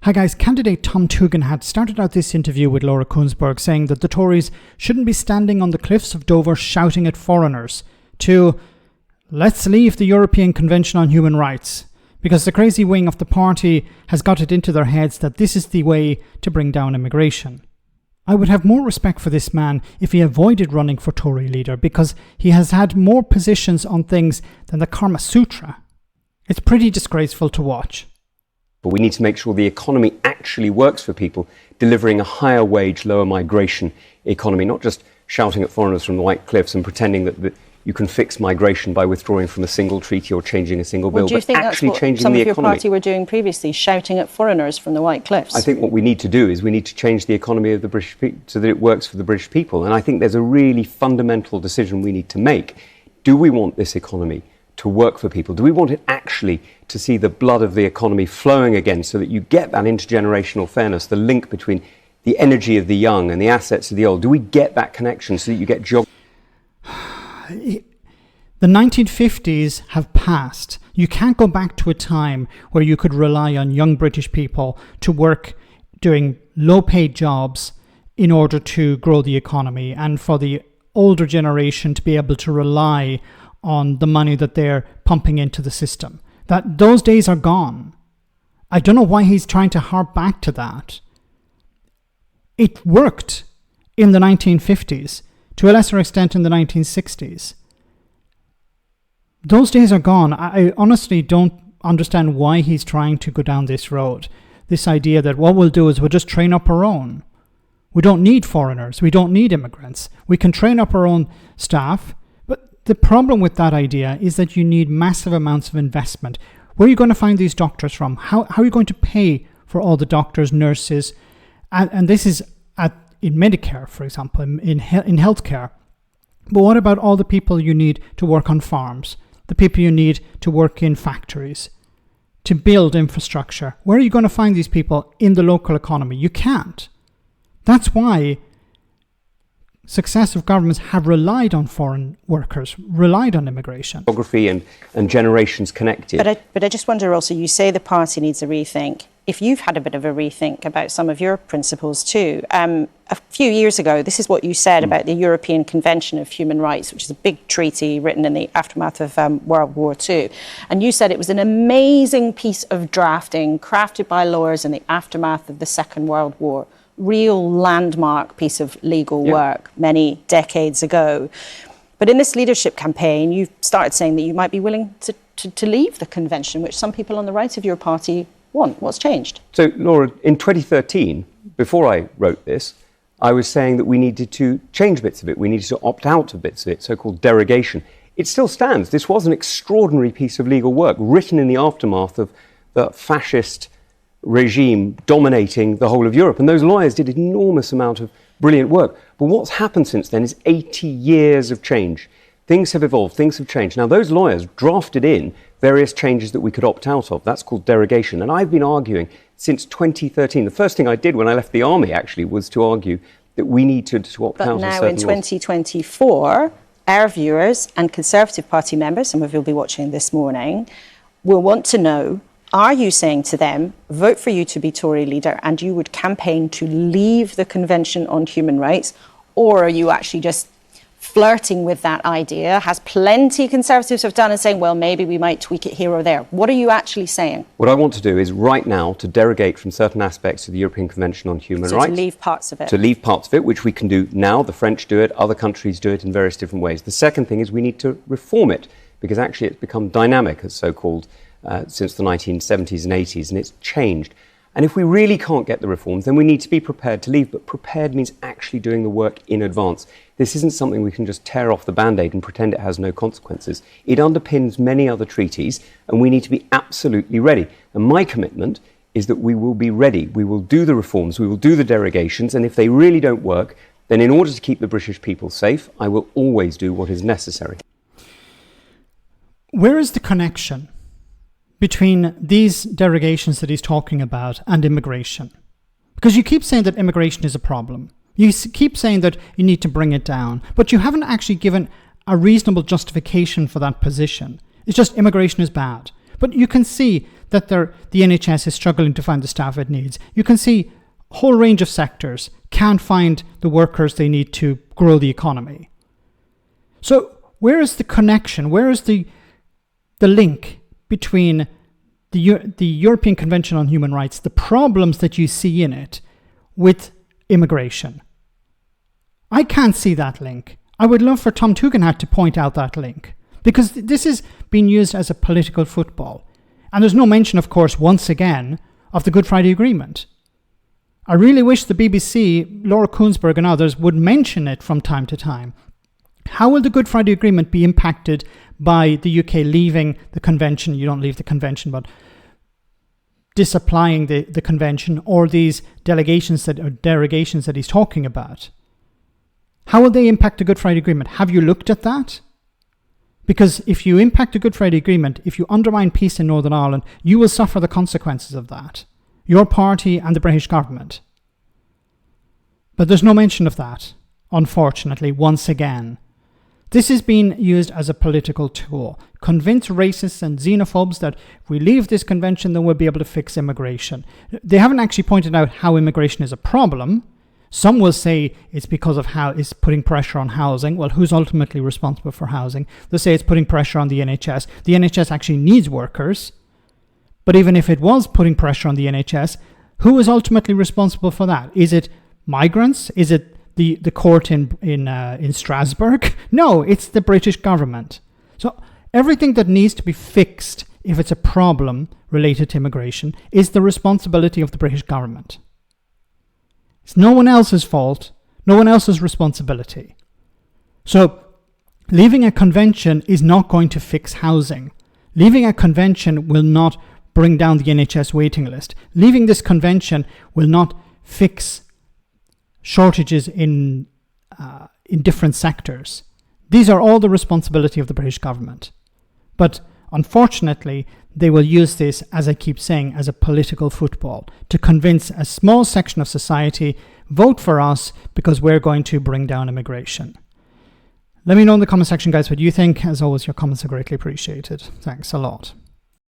Hi guys, candidate Tom Tugendhat started out this interview with Laura Kuenssberg saying that the Tories shouldn't be standing on the cliffs of Dover shouting at foreigners to let's leave the European Convention on Human Rights, because the crazy wing of the party has got it into their heads that this is the way to bring down immigration. I would have more respect for this man if he avoided running for Tory leader, because he has had more positions on things than the Kama Sutra. It's pretty disgraceful to watch. But we need to make sure the economy actually works for people, delivering a higher wage, lower migration economy, not just shouting at foreigners from the White Cliffs and pretending that you can fix migration by withdrawing from a single treaty or changing a single bill, do you think actually that's what changing some the of your economy. party were doing previously, shouting at foreigners from the White Cliffs? I think what we need to do is we need to change the economy of the British people so that it works for the British people. And I think there's a really fundamental decision we need to make. Do we want this economy to work for people? Do we want it actually to see the blood of the economy flowing again so that you get that intergenerational fairness, the link between the energy of the young and the assets of the old? Do we get that connection so that you get jobs? The 1950s have passed. You can't go back to a time where you could rely on young British people to work doing low-paid jobs in order to grow the economy, and for the older generation to be able to rely on the money that they're pumping into the system. Those days are gone. I don't know why he's trying to harp back to that. It worked in the 1950s, to a lesser extent in the 1960s. Those days are gone. I honestly don't understand why he's trying to go down this road. This idea that what we'll do is we'll just train up our own. We don't need foreigners. We don't need immigrants. We can train up our own staff. But the problem with that idea is that you need massive amounts of investment. Where are you going to find these doctors from? How are you going to pay for all the doctors, nurses? And this is in Medicare, for example, in healthcare. But what about all the people you need to work on farms? The people you need to work in factories, to build infrastructure? Where are you going to find these people in the local economy? You can't. That's why successive governments have relied on foreign workers, relied on immigration. Geography and generations connected. But I just wonder also, you say the party needs a rethink. If you've had a bit of a rethink about some of your principles too. A few years ago, this is what you said about the European Convention of Human Rights, which is a big treaty written in the aftermath of World War II. And you said it was an amazing piece of drafting crafted by lawyers in the aftermath of the Second World War. Real landmark piece of legal work many decades ago. But in this leadership campaign, you've started saying that you might be willing to leave the convention, which some people on the right of your party want. What's changed? So, Laura, in 2013, before I wrote this, I was saying that we needed to change bits of it. We needed to opt out of bits of it, so-called derogation. It still stands. This was an extraordinary piece of legal work written in the aftermath of the fascist regime dominating the whole of Europe. And those lawyers did an enormous amount of brilliant work. But what's happened since then is 80 years of change. Things have evolved, things have changed. Now, those lawyers drafted in various changes that we could opt out of. That's called derogation. And I've been arguing since 2013. The first thing I did when I left the army, actually, was to argue that we need to opt out of certain laws. But now in 2024, our viewers and Conservative Party members, some of you will be watching this morning, will want to know, are you saying to them, vote for you to be Tory leader and you would campaign to leave the Convention on Human Rights? Or are you actually just flirting with that idea, as plenty Conservatives have done, and saying, well, maybe we might tweak it here or there? What are you actually saying? What I want to do is right now to derogate from certain aspects of the European Convention on Human Rights. To leave parts of it. To leave parts of it, which we can do now. The French do it, other countries do it in various different ways. The second thing is we need to reform it, because actually it's become dynamic, as so-called, since the 1970s and 80s, and it's changed. And if we really can't get the reforms, then we need to be prepared to leave. But prepared means actually doing the work in advance. This isn't something we can just tear off the Band-Aid and pretend it has no consequences. It underpins many other treaties, and we need to be absolutely ready. And my commitment is that we will be ready. We will do the reforms, we will do the derogations, and if they really don't work, then in order to keep the British people safe, I will always do what is necessary. Where is the connection between these derogations that he's talking about and immigration? Because you keep saying that immigration is a problem. You keep saying that you need to bring it down, but you haven't actually given a reasonable justification for that position. It's just immigration is bad. But you can see that the NHS is struggling to find the staff it needs. You can see a whole range of sectors can't find the workers they need to grow the economy. So where is the connection? Where is the link between the European Convention on Human Rights, the problems that you see in it, with immigration? I can't see that link. I would love for Tom Tugendhat to point out that link, because this is being used as a political football. And there's no mention, of course, once again, of the Good Friday Agreement. I really wish the BBC, Laura Kuenssberg and others would mention it from time to time. How will the Good Friday Agreement be impacted by the UK leaving the convention? You don't leave the convention, but disapplying the convention, or these derogations that he's talking about. How will they impact the Good Friday Agreement? Have you looked at that? Because if you impact the Good Friday Agreement, if you undermine peace in Northern Ireland, you will suffer the consequences of that. Your party and the British government. But there's no mention of that, unfortunately, once again. This is being used as a political tool. Convince racists and xenophobes that if we leave this convention, then we'll be able to fix immigration. They haven't actually pointed out how immigration is a problem. Some will say it's because of how it's putting pressure on housing. Well, who's ultimately responsible for housing? They'll say it's putting pressure on the NHS. The NHS actually needs workers. But even if it was putting pressure on the NHS, who is ultimately responsible for that? Is it migrants? Is it the court in Strasbourg? No, it's the British government. So everything that needs to be fixed, if it's a problem related to immigration, is the responsibility of the British government. It's no one else's fault, no one else's responsibility. So leaving a convention is not going to fix housing. Leaving a convention will not bring down the NHS waiting list. Leaving this convention will not fix shortages in different sectors. These are all the responsibility of the British government. But unfortunately, they will use this, as I keep saying, as a political football to convince a small section of society, vote for us because we're going to bring down immigration. Let me know in the comment section, guys, what you think. As always, your comments are greatly appreciated. Thanks a lot.